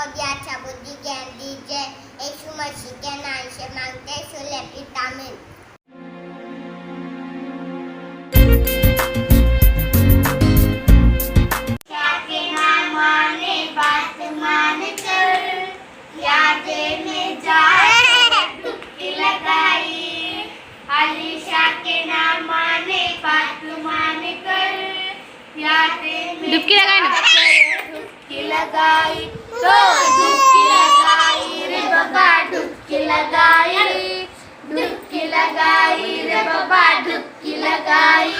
अच्छा बुद्धि ज्ञान दीजिए, यीशु मसीह के नाम से मांगते सुन लेते, आमीन। डुबकी लगाई ना, डुबकी लगाई तो डुबकी लगाई रे बाबा, डुबकी लगाई, डुबकी लगाई रे बाबा, डुबकी लगाई।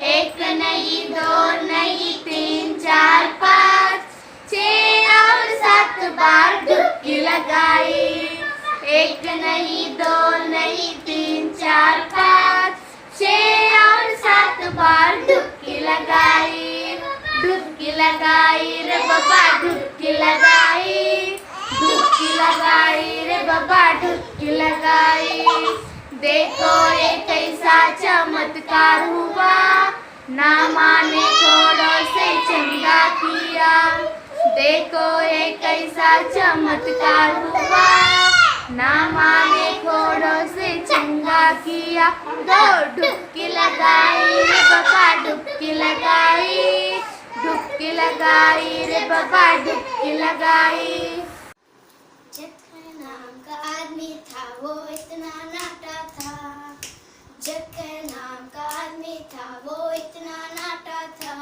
एक नहीं दो नहीं तीन चार पाँच 6 और 7 बार डुबकी लगाई। एक नहीं दो नहीं तीन चार पाँच 6 और 7 बार डुबकी लगाई। डुबकी लगाई रे बाबा, डुबकी लगाई, डुबकी लगाई रे बाबा, डुबकी लगाई। देखो एक ऐसा चमत्कार हुआ, ना माने थोड़ों से चंगा किया। देखो एक ऐसा चमत्कार हुआ, ना माने थोड़ों से चंगा किया। दो डुबकी लगाई रे बाबा, डुबकी लगाई, डुबकी लगाई रे बाबा, डुबकी लगाई। जक्कई नाम का आदमी था, वो इतना नाटा था। जक्कई नाम का आदमी था, वो इतना नाटा था।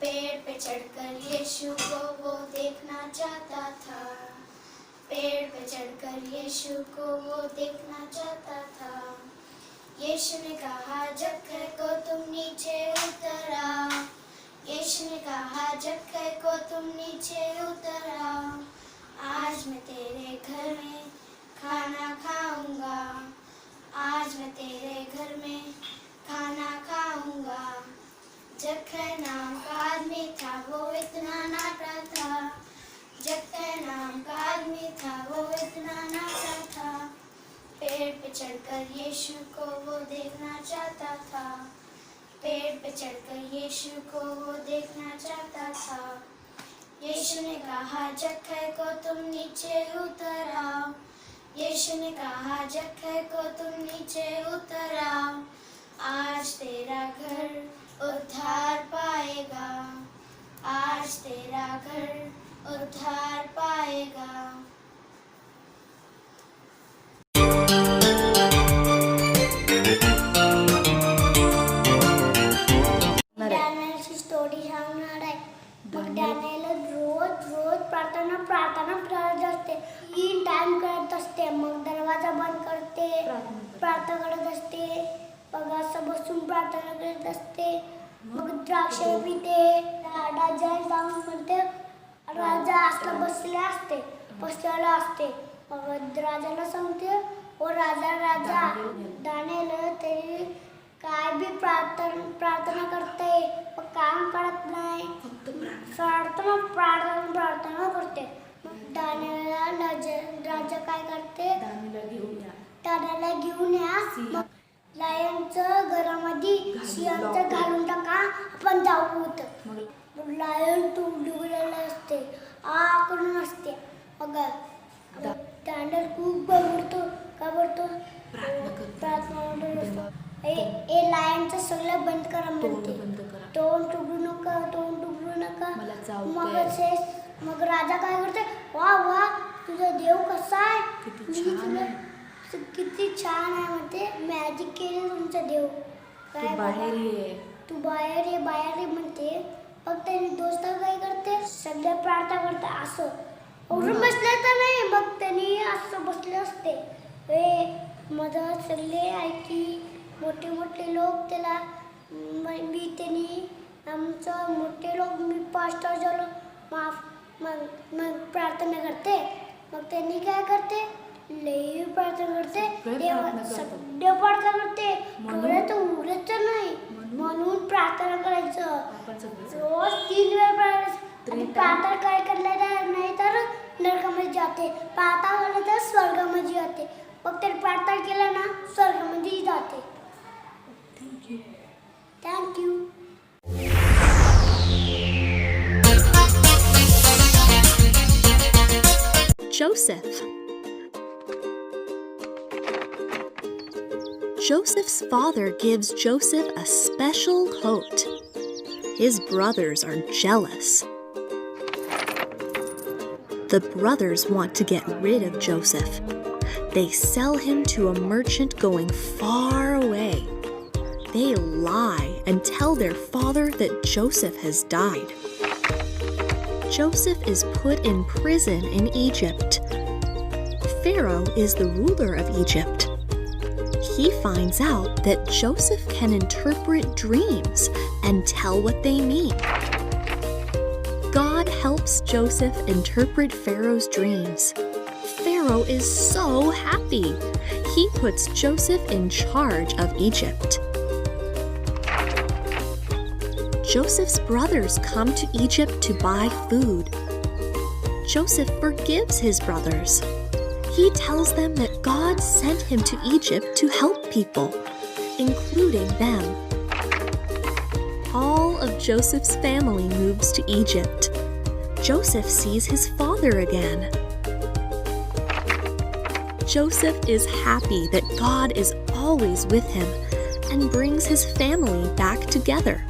पेड़ पे चढ़कर यीशु को वो देखना चाहता था। पेड़ पे चढ़कर यीशु को वो देखना चाहता था। यीशु ने कहा, जक्कई को तुम नीचे उतर आओ। यीशु ने कहा, जक्कई को तुम नीचे उतर आओ। आज मैं तेरे घर में खाना खाऊंगा। आज मैं तेरे घर में खाना खाऊंगा। जक्कई नाम का आदमी था, वो इतना नाटा था। जक्कई नाम का आदमी था, वो इतना नाटा था। पेड़ पे चढ़कर यीशु को वो देखना चाहता था। पेड़ पे चढ़कर यीशु को वो देखना चाहता था। यीशु ने कहा, जक्कई को तुम नीचे उतर आओ। यीशु ने कहा, जक्कई को तुम नीचे उतर आओ। आज तेरा घर उद्धार पाएगा। आज तेरा घर उद्धार पाएगा। डॅनियलची स्टोरी सांगणार आहे. मग डॅनियल रोज प्रार्थना करत असते. 3 टाइम करत असते. मग दरवाजा बंद करते, प्रार्थना करत असते. मग असं बसून प्रार्थना करत असते. मग द्राक्ष पिते. राजा जाऊन म्हणते, राजा असला बसलेला असते. मग राजाला सांगते, ओ राजा डॅनियल तरी काय बी प्रार्थना करते, पण काम करत नाही. प्रार्थना करते. डॅनियलला राजा काय करते, डॅनियलला घेऊन या. मग लायनचं घरामध्ये सिंहाचं घालून टाका, आपण जाऊ होतं. मग लायन तुडलेला असते, करून असते. मग डॅनियल खूप घाबरतो. प्रार्थना ए लायनचं सगळं बंद करा म्हणते. तोंड उघडू नका. मग राजा काय करते, वा तुझा देव कसा आहे, किती छान आहे म्हणते. मॅजिक केले तुमचा देव. काय तू बाहेर ये म्हणते. मग त्याने दोस्त काय करते, सगळे प्रार्थना करते. असं उठून बसले तर नाही, मग त्यांनी असं बसले असते. मधात सगळे ऐकी मोठे लोक त्याला त्यांनी आमचं मोठे लोक मी पास्टर झालो मग प्रार्थना करते. मग त्यांनी काय करते, लई प्रार्थना करते. देव प्रार्थना करते. डोळ्यात उघडायचं नाही म्हणून प्रार्थना करायचं. रोज 3 वेळ प्रार्थना काय करणार नाही तर नरकामध्ये जाते. प्रार्थना केलं तर स्वर्गामध्ये जाते. मग ते प्रार्थना केलं ना स्वर्गामध्ये जाते. Thank you. Joseph. Joseph's father gives Joseph a special coat. His brothers are jealous. The brothers want to get rid of Joseph. They sell him to a merchant going far away. They lie and tell their father that Joseph has died. Joseph is put in prison in Egypt. Pharaoh is the ruler of Egypt. He finds out that Joseph can interpret dreams and tell what they mean. God helps Joseph interpret Pharaoh's dreams. Pharaoh is so happy. He puts Joseph in charge of Egypt. Joseph's brothers come to Egypt to buy food. Joseph forgives his brothers. He tells them that God sent him to Egypt to help people, including them. All of Joseph's family moves to Egypt. Joseph sees his father again. Joseph is happy that God is always with him and brings his family back together.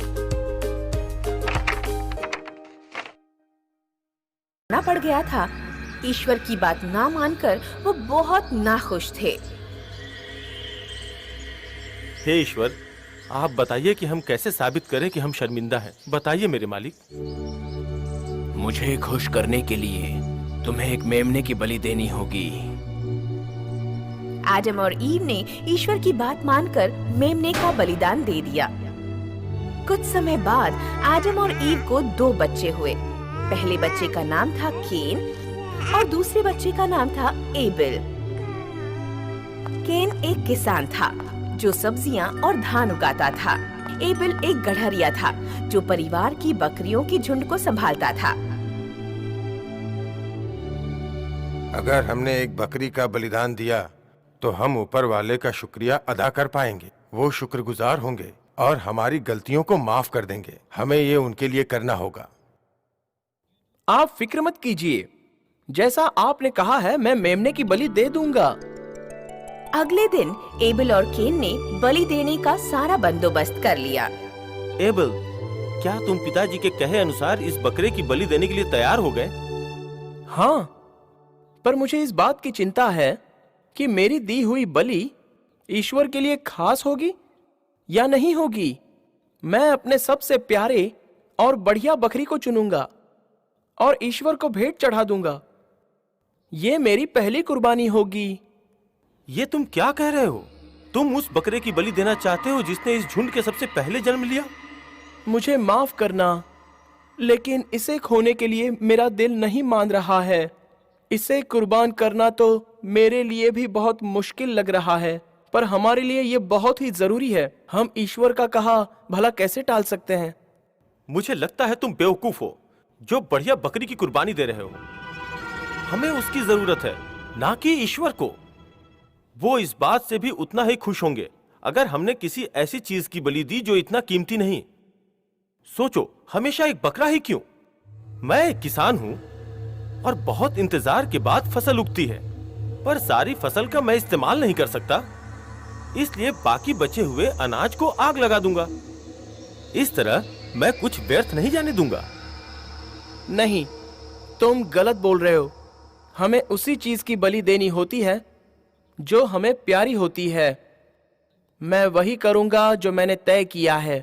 ना पड़ गया था। ईश्वर की बात ना मानकर वो बहुत नाखुश थे। हे ईश्वर, आप बताइए कि हम कैसे साबित करें कि हम शर्मिंदा हैं। बताइए मेरे मालिक। मुझे खुश करने के लिए तुम्हें एक मेमने की बलि देनी होगी। आदम और ईव ने ईश्वर की बात मानकर मेमने का बलिदान दे दिया। कुछ समय बाद आदम और ईव को 2 बच्चे हुए। पहले बच्चे का नाम था केन और दूसरे बच्चे का नाम था एबेल। केन एक किसान था जो सब्जियां और धान उगाता था। एबेल एक गड़हरिया था जो परिवार की बकरियों की झुंड को संभालता था। अगर हमने एक बकरी का बलिदान दिया तो हम ऊपर वाले का शुक्रिया अदा कर पाएंगे। वो शुक्रगुजार होंगे और हमारी गलतियों को माफ कर देंगे। हमें ये उनके लिए करना होगा। आप फिक्र मत कीजिए, जैसा आपने कहा है मैं मेमने की बलि दे दूंगा। अगले दिन एबेल और केन ने बलि देने का सारा बंदोबस्त कर लिया। एबेल, क्या तुम पिताजी के कहे अनुसार इस बकरे की बलि देने के लिए तैयार हो गए? हाँ, पर मुझे इस बात की चिंता है कि मेरी दी हुई बलि ईश्वर के लिए खास होगी या नहीं होगी। मैं अपने सबसे प्यारे और बढ़िया बकरी को चुनूंगा और ईश्वर को भेंट चढ़ा दूंगा। ये मेरी पहली कुर्बानी होगी। ये तुम क्या कह रहे हो? तुम उस बकरे की बलि देना चाहते हो जिसने इस झुंड के सबसे पहले जन्म लिया? मुझे माफ करना, लेकिन इसे खोने के लिए मेरा दिल नहीं मान रहा है। इसे कुर्बान करना तो मेरे लिए भी बहुत मुश्किल लग रहा है, पर हमारे लिए ये बहुत ही जरूरी है। हम ईश्वर का कहा भला कैसे टाल सकते हैं? मुझे लगता है तुम बेवकूफ हो जो बढ़िया बकरी की कुर्बानी दे रहे हो। हमें उसकी जरूरत है, ना कि ईश्वर को। वो इस बात से भी उतना ही खुश होंगे अगर हमने किसी ऐसी चीज की बलि दी जो इतना कीमती नहीं। सोचो, हमेशा एक बकरा ही क्यों? मैं एक किसान हूं और बहुत इंतजार के बाद फसल उगती है, पर सारी फसल का मैं इस्तेमाल नहीं कर सकता, इसलिए बाकी बचे हुए अनाज को आग लगा दूंगा। इस तरह मैं कुछ व्यर्थ नहीं जाने दूंगा। नहीं, तुम गलत बोल रहे हो। हमें उसी चीज की बलि देनी होती है जो हमें प्यारी होती है। मैं वही करूंगा जो मैंने तय किया है।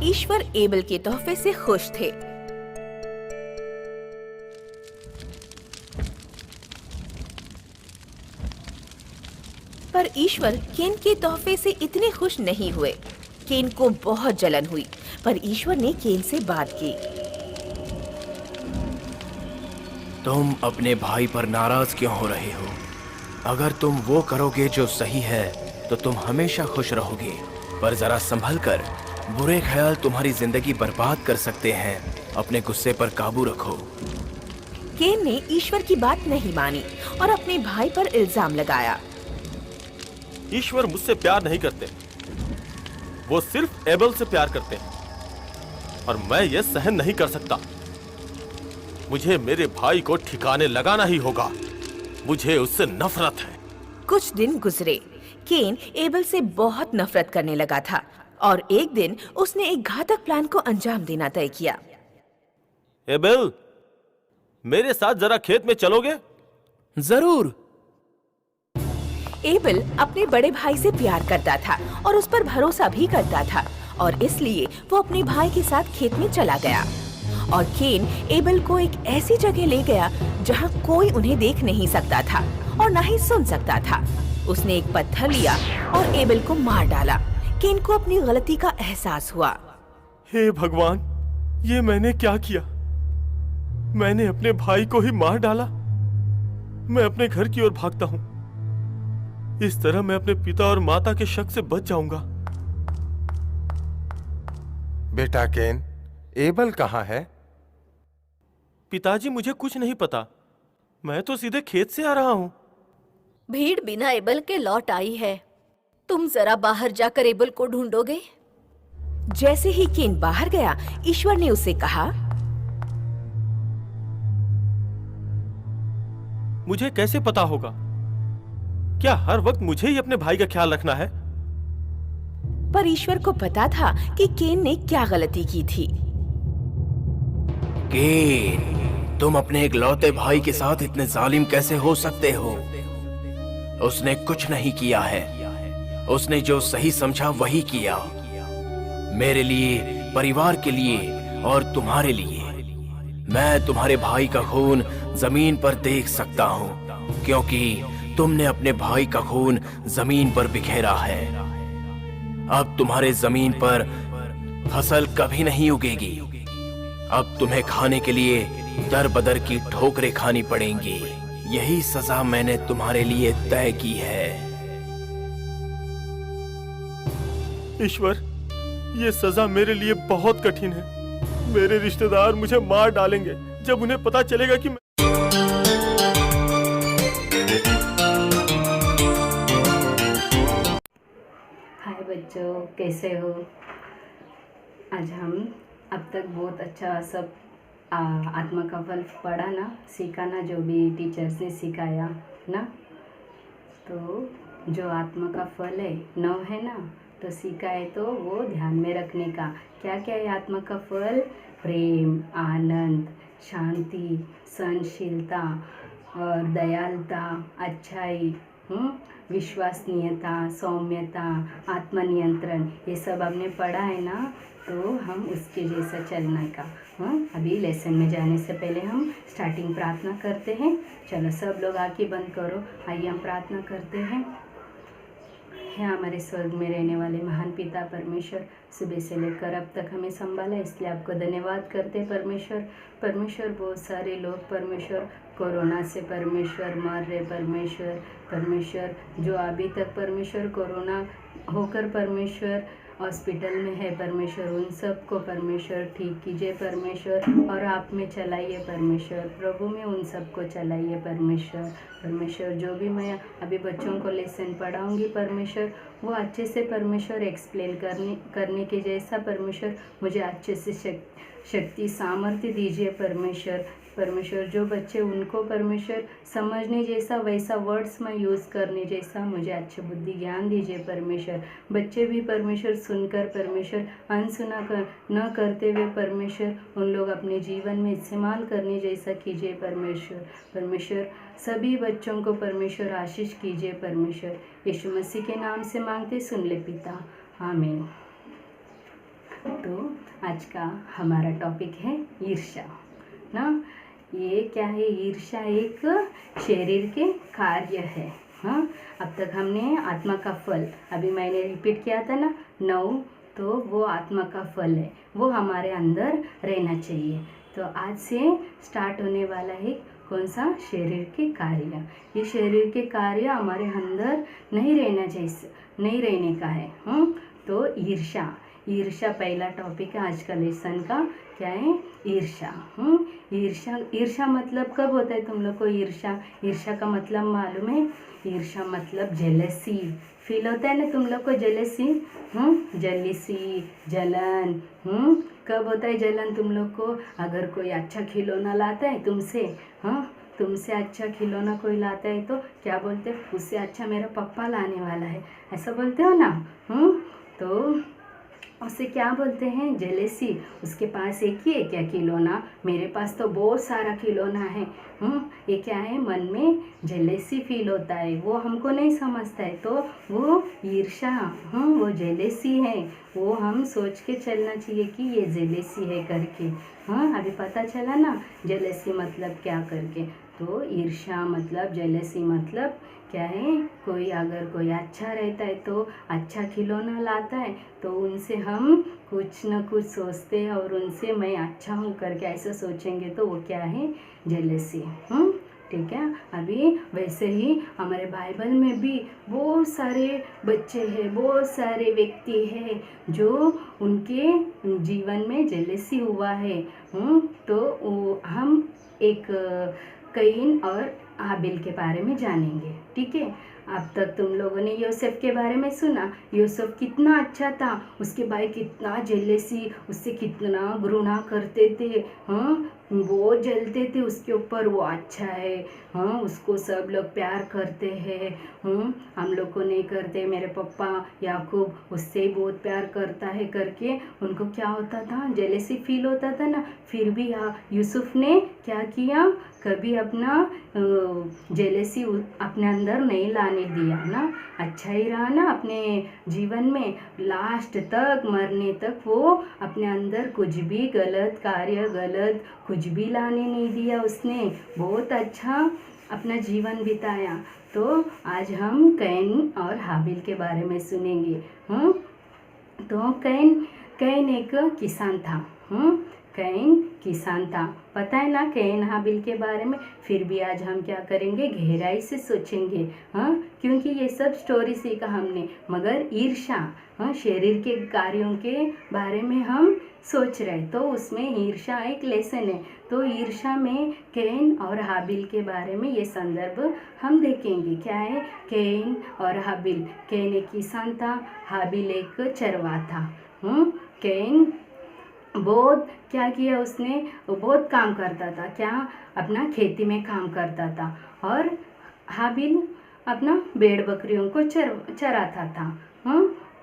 ईश्वर एबेल के तोहफे से खुश थे। पर ईश्वर केन के तोहफे से इतने खुश नहीं हुए। केन को बहुत जलन हुई, पर ईश्वर ने केन से बात की। तुम अपने भाई पर नाराज क्यों हो रहे हो? अगर तुम वो करोगे जो सही है तो तुम हमेशा खुश रहोगे, पर जरा संभल कर, बुरे ख्याल तुम्हारी जिंदगी बर्बाद कर सकते हैं। अपने गुस्से पर काबू रखो। केन ने ईश्वर की बात नहीं मानी और अपने भाई पर इल्जाम लगाया। ईश्वर मुझसे प्यार नहीं करते, वो सिर्फ एबेल से प्यार करते हैं और मैं ये सहन नहीं कर सकता। मुझे मेरे भाई को ठिकाने लगाना ही होगा। मुझे उससे नफरत है। कुछ दिन गुजरे। केन एबल से बहुत नफरत करने लगा था और एक दिन उसने एक घातक प्लान को अंजाम देना तय किया। एबेल, मेरे साथ जरा खेत में चलोगे? जरूर। एबल अपने बड़े भाई से प्यार करता था और उस पर भरोसा भी करता था और इसलिए वो अपने भाई के साथ खेत में चला गया। और केन एबल को एक ऐसी जगह ले गया जहाँ कोई उन्हें देख नहीं सकता था और ना ही सुन सकता था। उसने एक पत्थर लिया और एबल को मार डाला। केन को अपनी गलती का एहसास हुआ। हे भगवान, ये मैंने क्या किया? मैंने अपने भाई को ही मार डाला। मैं अपने घर की ओर भागता हूँ। इस तरह मैं अपने पिता और माता के शक से बच जाऊंगा। बेटा केन, एबल कहाँ है? पिताजी, मुझे कुछ नहीं पता। मैं तो सीधे खेत से आ रहा हूँ। भीड़ बिना एबल के लौट आई है। तुम जरा बाहर जाकर एबल को ढूंढोगे? जैसे ही केन बाहर गया, ईश्वर ने उसे कहा, मुझे कैसे पता होगा? क्या हर वक्त मुझे ही अपने भाई का ख्याल रखना है? पर ईश्वर को पता था कि केन ने क्या गलती की थी। केन, तुम अपने इकलौते भाई के साथ इतने जालिम कैसे हो सकते हो? उसने कुछ नहीं किया है। उसने जो सही समझा वही किया। मेरे लिए, परिवार के लिए और तुम्हारे लिए। मैं तुम्हारे भाई का खून जमीन पर देख सकता हूँ, क्योंकि तुमने अपने भाई का खून जमीन पर बिखेरा है। अब तुम्हारे जमीन पर फसल कभी नहीं उगेगी। अब तुम्हें खाने के लिए दर बदर की ठोकरें खानी पड़ेंगी। यही सजा मैंने तुम्हारे लिए तय की है। ईश्वर, ये सजा मेरे लिए बहुत कठिन है। मेरे रिश्तेदार मुझे मार डालेंगे जब उन्हें पता चलेगा कि हाय बच्चों, कैसे हो? आज हम अब तक बहुत अच्छा सब आत्मा का फल पढ़ा ना, सीखा ना, जो भी टीचर्स ने सिखाया ना। तो जो आत्मा का फल है 9 है ना, तो सीखा है तो वो ध्यान में रखने का। क्या क्या है आत्मा का फल? प्रेम, आनंद, शांति, सहनशीलता और दयालुता, अच्छाई, विश्वसनीयता, सौम्यता, आत्मनियंत्रण, ये सब हमने पढ़ा है ना। तो हम उसके जैसा चलने का। अभी लेसन में जाने से पहले हम स्टार्टिंग प्रार्थना करते हैं। चलो सब लोग आंखें बंद करो। आइए हम प्रार्थना करते हैं। है हमारे स्वर्ग में रहने वाले महान पिता परमेश्वर, सुबह से लेकर अब तक हमें संभाला, इसलिए आपको धन्यवाद करते हैं परमेश्वर। बहुत सारे लोग परमेश्वर कोरोना से परमेश्वर मर रहे परमेश्वर जो अभी तक परमेश्वर कोरोना होकर परमेश्वर हॉस्पिटल में है परमेश्वर, उन सब को परमेश्वर ठीक कीजिए परमेश्वर, और आप में चलाइए परमेश्वर, प्रभु में उन सब को चलाइए परमेश्वर। जो भी मैं अभी बच्चों को लेसन पढ़ाऊंगी परमेश्वर, वो अच्छे से परमेश्वर एक्सप्लेन करने के जैसा परमेश्वर मुझे अच्छे से शक्ति सामर्थ्य दीजिए परमेश्वर। जो बच्चे उनको परमेश्वर समझने जैसा वैसा वर्ड्स में यूज़ करने जैसा मुझे अच्छे बुद्धि ज्ञान दीजिए परमेश्वर। बच्चे भी परमेश्वर सुनकर परमेश्वर अनसुना न करते हुए परमेश्वर उन लोग अपने जीवन में इस्तेमाल करने जैसा कीजिए परमेश्वर। सभी बच्चों को परमेश्वर आशीष कीजिए परमेश्वर। यीशु मसीह के नाम से मांगते, सुन ले पिता, आमीन। तो आज का हमारा टॉपिक है ईर्ष्या ना। ये क्या है? ईर्ष्या एक शरीर के कार्य है। हाँ, अब तक हमने आत्मा का फल, अभी मैंने रिपीट किया था ना 9, तो वो आत्मा का फल है, वो हमारे अंदर रहना चाहिए। तो आज से स्टार्ट होने वाला है कौन सा? शरीर के कार्य। ये शरीर के कार्य हमारे अंदर नहीं रहने का है। तो ईर्ष्या पहला टॉपिक है आज का लेसन का। क्या है? ईर्ष्या मतलब कब होता है तुम लोग को? ईर्ष्या का मतलब मालूम है? ईर्ष्या मतलब जेलसी, फील होता है ना तुम लोग को जेलेसी, जलीसी, जलन, कब होता है जलन तुम लोग को? अगर कोई अच्छा खिलौना लाता है तुमसे, तुमसे अच्छा खिलौना कोई लाता है तो क्या बोलते हैं? उससे अच्छा मेरा पप्पा लाने वाला है, ऐसा बोलते हो ना? तो उसे क्या बोलते हैं? जेलेसी। उसके पास एक ही है क्या खिलौना? मेरे पास तो बहुत सारा खिलौना है। ये क्या है? मन में जेलेसी फील होता है, वो हमको नहीं समझता है, तो वो ईर्ष्या, वो जेलेसी है। वो हम सोच के चलना चाहिए कि ये जेलेसी है करके। अभी पता चला ना जेलेसी मतलब क्या करके। तो ईर्ष्या मतलब, जेलेसी मतलब क्या है? अगर कोई अच्छा रहता है तो अच्छा खिलौना लाता है तो उनसे हम कुछ न कुछ सोचते हैं और उनसे मैं अच्छा हूँ करके ऐसा सोचेंगे तो वो क्या है? जेलेसी। ठीक है। अभी वैसे ही हमारे बाइबल में भी बहुत सारे बच्चे हैं, बहुत सारे व्यक्ति हैं जो उनके जीवन में जेलेसी हुआ है। तो हम एक कैन और हाबिल के बारे में जानेंगे। ठीक है। अब तक तुम लोगों ने यूसुफ के बारे में सुना। यूसुफ कितना अच्छा था, उसके भाई कितना जेलेसी, उससे कितना घृणा करते थे। वो जलते थे उसके ऊपर, वो अच्छा है, उसको सब लोग प्यार करते हैं। हम लोग को नहीं करते, मेरे पापा याकूब उससे बहुत प्यार करता है करके उनको क्या होता था? जेलेसी फील होता था ना। फिर भी यूसुफ ने क्या किया? कभी अपना जेलेसी अपने अंदर नहीं लाने दिया ना। अच्छा ही रहा ना अपने जीवन में, लास्ट तक, मरने तक वो अपने अंदर कुछ भी गलत कार्य, गलत कुछ भी लाने नहीं दिया उसने। बहुत अच्छा अपना जीवन बिताया। तो आज हम कैन और हाबिल के बारे में सुनेंगे। तो कैन एक किसान था। कैन किसान था, पता है ना कैन हाबिल के बारे में। फिर भी आज हम क्या करेंगे? गहराई से सोचेंगे। क्योंकि ये सब स्टोरी सीखा हमने, मगर ईर्ष्या, शरीर के कार्यों के बारे में हम सोच रहे, तो उसमें ईर्ष्या एक लेसन है। तो ईर्ष्या में कैन और हाबिल के बारे में ये संदर्भ हम देखेंगे। क्या है? कैन और हाबिल। कैन एक किसान था, हाबिल एक चरवा था। कैन बहुत क्या किया उसने? वो बहुत काम करता था। क्या? अपना खेती में काम करता था। और हाबिल अपना भेड़ बकरियों को चराता था।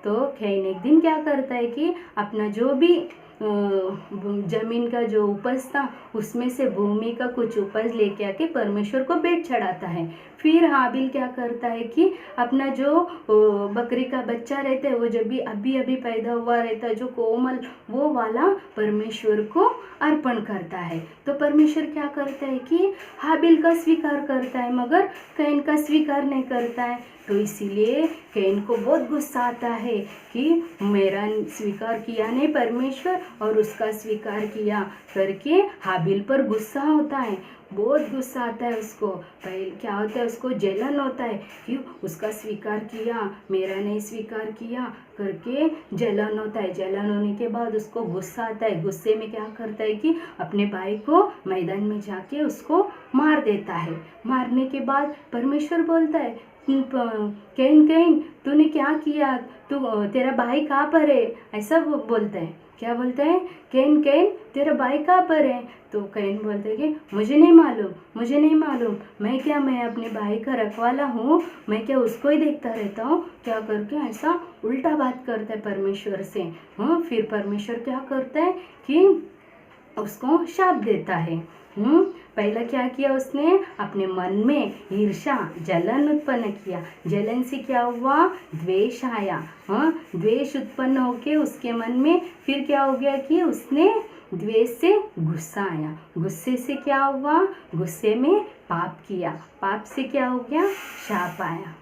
तो कैन एक दिन क्या करता है कि अपना जो भी जमीन का जो उपज था उसमें से भूमि का कुछ उपज लेके आके परमेश्वर को भेंट चढ़ाता है। फिर हाबिल क्या करता है कि अपना जो बकरी का बच्चा रहता है, वो जब भी अभी पैदा हुआ रहता है, जो कोमल, वो वाला परमेश्वर को अर्पण करता है। तो परमेश्वर क्या करता है कि हाबिल का स्वीकार करता है, मगर कैन का स्वीकार नहीं करता है। तो इसीलिए कैन को बहुत गुस्सा आता है कि मेरा स्वीकार किया नहीं परमेश्वर और उसका स्वीकार किया करके हाबिल पर गुस्सा होता है। बहुत गुस्सा आता है उसको। पहले क्या होता है? उसको जलन होता है कि उसका स्वीकार किया, मेरा नहीं स्वीकार किया करके जलन होता है। जलन होने के बाद उसको गुस्सा आता है। गुस्से में क्या करता है कि अपने भाई को मैदान में जाके उसको मार देता है। मारने के बाद परमेश्वर बोलता है, कैन तूने क्या किया? तेरा भाई कहाँ पर है? ऐसा बोलता है। क्या बोलता है? कैन तेरा भाई कहाँ पर है? तो कैन बोलता है कि मुझे नहीं मालूम। मैं अपने भाई का रखवाला हूँ, मैं क्या उसको ही देखता रहता हूँ क्या करके? ऐसा उल्टा बात करता है परमेश्वर से। फिर परमेश्वर क्या करता है कि उसको शाप देता है। पहला क्या किया उसने? अपने मन में ईर्ष्या, जलन उत्पन्न किया। जलन से क्या हुआ? द्वेष आया। द्वेष उत्पन्न होके उसके मन में फिर क्या हो गया कि उसने द्वेष से गुस्सा आया। गुस्से से क्या हुआ? गुस्से में पाप किया। पाप से क्या हो गया? शाप आया।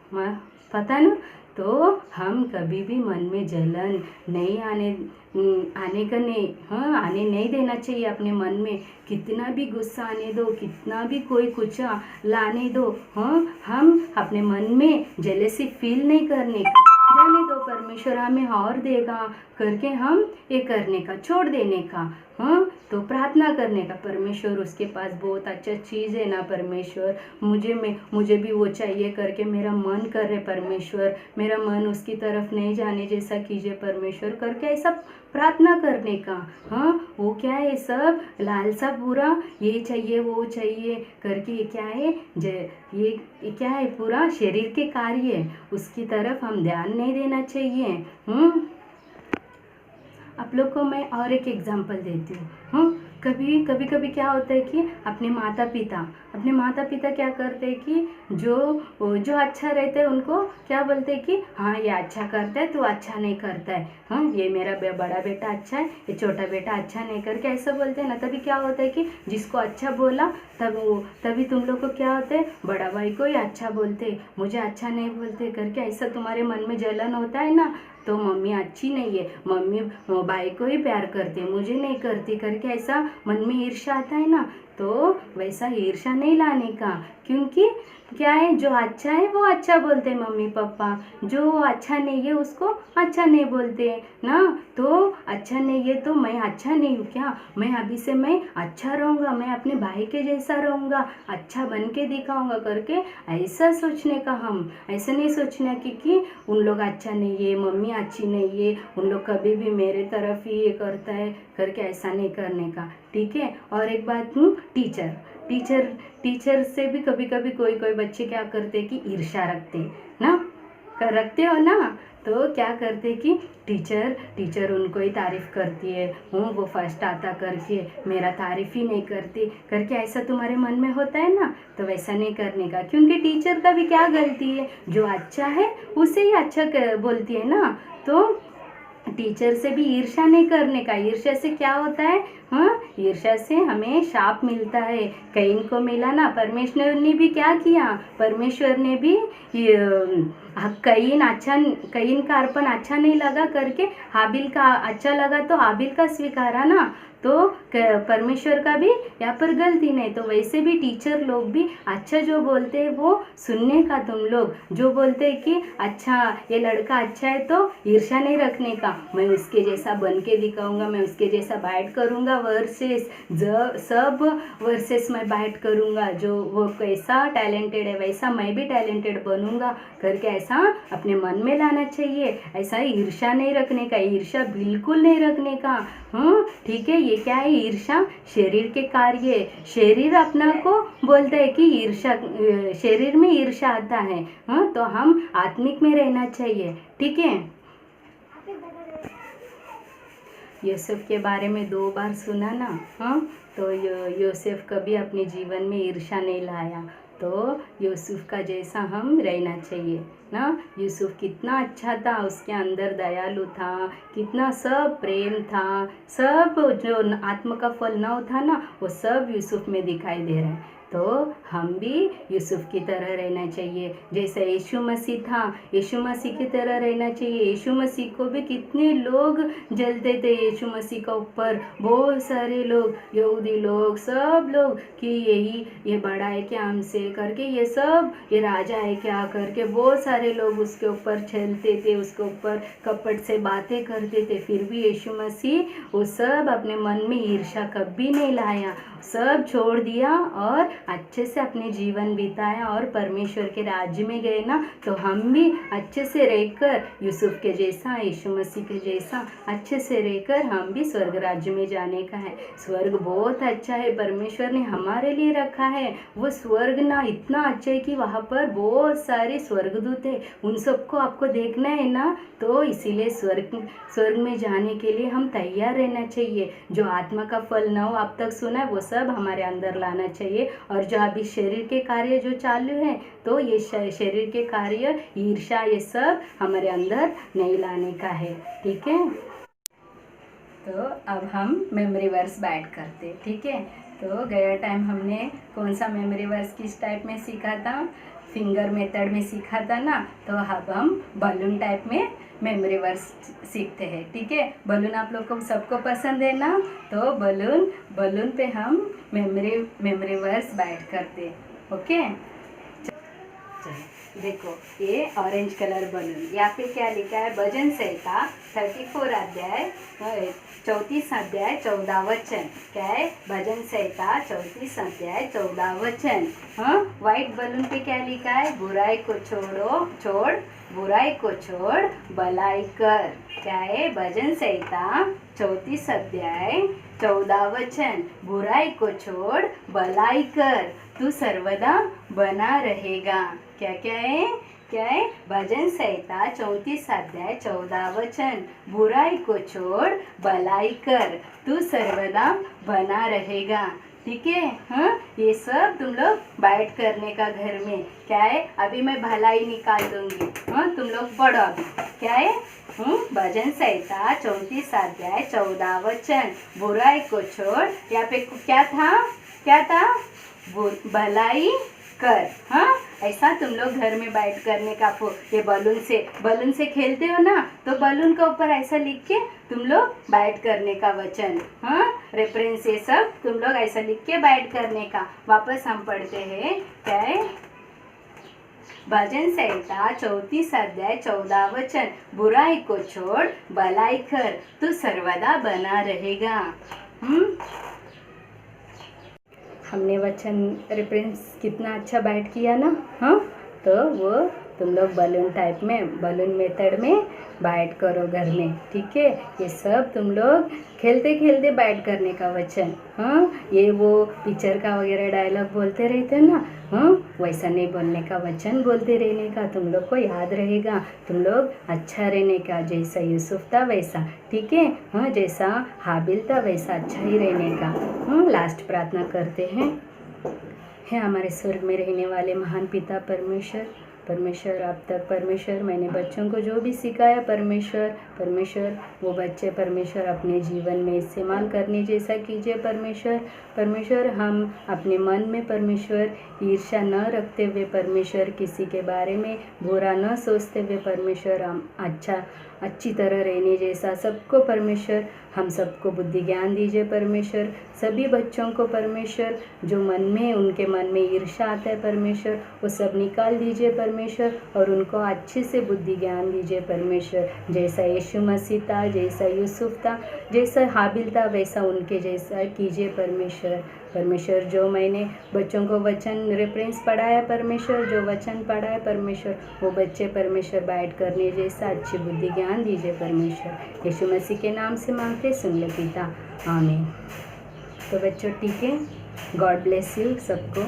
पता ना? तो हम कभी भी मन में जलन नहीं आने नहीं देना चाहिए अपने मन में। कितना भी गुस्सा आने दो, कितना भी कोई कुछ लाने दो, हम अपने मन में जेलेसी फील नहीं करने का। जाने दो, परमेश्वर परमेश्वर हमें और देगा करके हम ये करने का, छोड़ देने का। हाँ, तो प्रार्थना करने का, परमेश्वर उसके पास बहुत अच्छा चीज़ है ना परमेश्वर, मुझे भी वो चाहिए करके मेरा मन कर रहे परमेश्वर, मेरा मन उसकी तरफ नहीं जाने जैसा कीजिए परमेश्वर करके ऐसा प्रार्थना करने का। हाँ, वो क्या है, सब लालसा पूरा ये चाहिए वो चाहिए करके ये क्या है, ये क्या है, पूरा शरीर के कार्य है, उसकी तरफ हम ध्यान नहीं देना चाहिए। आप लोग को मैं और एक एग्जांपल देती हूँ। कभी क्या होता है कि अपने माता पिता क्या करते हैं कि जो अच्छा रहता है उनको क्या बोलते हैं कि हाँ ये अच्छा करता है, तो अच्छा नहीं करता है, हाँ ये मेरा बड़ा बेटा अच्छा है, ये छोटा बेटा अच्छा नहीं करके ऐसा बोलते हैं ना। तभी क्या होता है कि जिसको अच्छा बोला तभी तुम लोग को क्या होता है, बड़ा भाई को ही अच्छा बोलते, मुझे अच्छा नहीं बोलते करके ऐसा तुम्हारे मन में जलन होता है ना। तो मम्मी अच्छी नहीं है, मम्मी भाई को ही प्यार करती है, मुझे नहीं करती करके ऐसा मन में ईर्ष्या आता है ना। तो वैसा ईर्ष्या नहीं लाने का, क्योंकि क्या है, जो अच्छा है वो अच्छा बोलते हैं मम्मी पापा, जो अच्छा नहीं है उसको अच्छा नहीं बोलते ना। तो अच्छा नहीं है तो मैं अच्छा नहीं हूँ क्या, मैं अभी से मैं अच्छा रहूँगा, मैं अपने भाई के जैसा रहूँगा, अच्छा बन के दिखाऊँगा करके ऐसा सोचने का। हम ऐसा नहीं सोचना कि उन लोग अच्छा नहीं है, मम्मी अच्छी नहीं है, उन लोग कभी भी मेरे तरफ ही ये करता है करके ऐसा नहीं करने का, ठीक है। और एक बात, टीचर से भी कभी कोई बच्चे क्या करते कि ईर्ष्या रखते हो ना। तो क्या करते कि टीचर उनको ही तारीफ़ करती है, वो फर्स्ट आता करके मेरा तारीफ़ ही नहीं करती करके ऐसा तुम्हारे मन में होता है ना। तो वैसा नहीं करने का, क्योंकि टीचर का भी क्या गलती है, जो अच्छा है उसे ही अच्छा बोलती है ना। तो टीचर से भी ईर्ष्या नहीं करने का। ईर्ष्या से क्या होता है, हाँ, ईर्ष्या से हमें शाप मिलता है। कैन को मिला ना, परमेश्वर ने भी क्या किया, परमेश्वर ने भी कैन का अर्पण अच्छा नहीं लगा करके हाबिल का अच्छा लगा, तो हाबिल का स्वीकारा ना। तो परमेश्वर का भी यहाँ पर गलती नहीं। तो वैसे भी टीचर लोग भी अच्छा जो बोलते हैं वो सुनने का। तुम लोग जो बोलते हैं कि अच्छा ये लड़का अच्छा है तो ईर्ष्या नहीं रखने का, मैं उसके जैसा बन के दिखाऊंगा, मैं उसके जैसा बाइट करूंगा, सब वर्सेस मैं बाइट करूंगा, जो वो कैसा टैलेंटेड है वैसा मैं भी टैलेंटेड बनूंगा करके ऐसा अपने मन में लाना चाहिए। ऐसा ईर्ष्या नहीं रखने का, ईर्ष्या बिल्कुल नहीं रखने का। ठीक है, ये क्या है, ईर्ष्या शरीर के कार्य, शरीर अपना को बोलता है कि ईर्ष्या, शरीर में ईर्ष्या आता है। तो हम आत्मिक में रहना चाहिए, ठीक है। यूसुफ के बारे में 2 बार सुना ना। तो यूसुफ कभी अपने जीवन में ईर्ष्या नहीं लाया। तो यूसुफ का जैसा हम रहना चाहिए ना। यूसुफ कितना अच्छा था, उसके अंदर दयालु था, कितना सब प्रेम था, सब जो आत्मा का फल न था ना वो सब यूसुफ में दिखाई दे रहा है। तो हम भी यूसुफ की तरह रहना चाहिए, जैसे यीशु मसीह था, यीशु मसीह की तरह रहना चाहिए। यीशु मसीह को भी कितने लोग जलते थे यीशु मसीह का ऊपर, बहुत सारे लोग, यहूदी लोग, सब लोग कि ये बड़ा है क्या हमसे करके, ये राजा है क्या करके बहुत सारे लोग उसके ऊपर छलते थे, उसके ऊपर कपट से बातें करते थे। फिर भी यीशु मसीह वो सब अपने मन में ईर्ष्या कभी नहीं लाया, सब छोड़ दिया और अच्छे से अपने जीवन बिताया और परमेश्वर के राज्य में गए ना। तो हम भी अच्छे से रहकर यूसुफ के जैसा, यीशु मसीह के जैसा अच्छे से रहकर हम भी स्वर्ग राज्य में जाने का है। स्वर्ग बहुत अच्छा है, परमेश्वर ने हमारे लिए रखा है। वो स्वर्ग ना इतना अच्छा है कि वहाँ पर बहुत सारे स्वर्गदूत है, उन सबको आपको देखना है ना। तो इसीलिए स्वर्ग में जाने के लिए हम तैयार रहना चाहिए। जो आत्मा का फल न हो अब तक सुना है वो सब हमारे अंदर लाना चाहिए। और जो अभी शरीर के कार्य जो चालू है तो ये शरीर के कार्य, ईर्ष्या, ये सब हमारे अंदर नहीं लाने का है, ठीक है। तो अब हम मेमोरी वर्स बैठ करते, ठीक है। तो गया टाइम हमने कौन सा मेमोरी वर्स किस टाइप में सीखा था, फिंगर मेथड में सीखा था ना। तो अब हम बलून टाइप में मेमोरी वर्स सीखते हैं, ठीक है। बलून आप लोग को सबको पसंद है ना, तो बलून पे हम मेमोरी वर्स बैठ करते, ओके। देखो ये ऑरेंज कलर बलून, यहाँ पे क्या लिखा है? भजन संहिता 34 अध्याय 34 अध्याय 14 वचन। क्या है? भजन संहिता 34 अध्याय 14 वचन। हाँ, व्हाइट बलून पे क्या लिखा है? बुराई को छोड़ बुराई को छोड़ भलाई कर। क्या है? भजन संहिता 34 अध्याय 14 वचन। बुराई को छोड़ भलाई कर, तू सर्वदा बना रहेगा। क्या क्या है? क्या है? भजन संहिता 34 अध्याय 14 वचन। बुराई को छोड़ भलाई कर, तू सर्वदा बना रहेगा। ठीक है? हाँ, ये सब तुम लोग बैठ करने का घर में। क्या है? अभी मैं भलाई निकाल दूंगी। हाँ, तुम लोग पढ़ो अभी। क्या है? भजन संहिता 34 अध्याय 14 वचन। बुराई को छोड़, यहाँ पे क्या था? भलाई कर। हाँ, ऐसा तुम लोग घर में बैठ करने का ये बलून से खेलते हो ना, तो बलून के ऊपर ऐसा लिख के तुम लोग बैठ करने का वचन। हाँ, रेफरेंस ये सब तुम लोग ऐसा लिख के बैठ करने का। वापस हम पढ़ते हैं। क्या है? भजन संहिता 34 अध्याय 14 वचन। बुराई को छोड़ भलाई कर, तू सर्वदा बना रहेगा। हमने वचन रेफरेंस कितना अच्छा बैठ किया ना। हाँ, तो वो तुम लोग बलून मेथड में बैठ करो घर में। ठीक है? ये सब तुम लोग खेलते खेलते बैठ करने का वचन। हाँ, ये वो पिक्चर का वगैरह डायलॉग बोलते रहते ना, हाँ, वैसा नहीं बोलने का, वचन बोलते रहने का। तुम लोग को याद रहेगा। तुम लोग अच्छा रहने का, जैसा यूसुफ था वैसा। ठीक है? हाँ, जैसा हाबिल था वैसा अच्छा ही रहने का। हाँ, लास्ट प्रार्थना करते हैं। है हमारे स्वर्ग में रहने वाले महान पिता परमेश्वर अब तक परमेश्वर मैंने बच्चों को जो भी सिखाया परमेश्वर वो बच्चे परमेश्वर अपने जीवन में इस्तेमाल करने जैसा कीजिए। परमेश्वर हम अपने मन में परमेश्वर ईर्ष्या न रखते हुए परमेश्वर किसी के बारे में बुरा न सोचते हुए परमेश्वर हम अच्छी तरह रहने जैसा सबको परमेश्वर हम सबको बुद्धि ज्ञान दीजिए। परमेश्वर सभी बच्चों को परमेश्वर जो उनके मन में ईर्ष्या आता है परमेश्वर वो सब निकाल दीजिए परमेश्वर, और उनको अच्छे से बुद्धि ज्ञान दीजिए परमेश्वर। जैसा यीशु मसीह था, जैसा यूसुफ था, जैसा हाबिल था वैसा उनके जैसा कीजिए परमेश्वर जो मैंने बच्चों को वचन रेफरेंस पढ़ाया परमेश्वर, जो वचन पढ़ाया परमेश्वर वो बच्चे परमेश्वर बैठ करने जैसा अच्छी बुद्धि ज्ञान दीजिए परमेश्वर। यीशु मसीह के नाम से मांगते सुन ले पिता, आमीन। तो बच्चों ठीक है, गॉड ब्लेस यू सबको।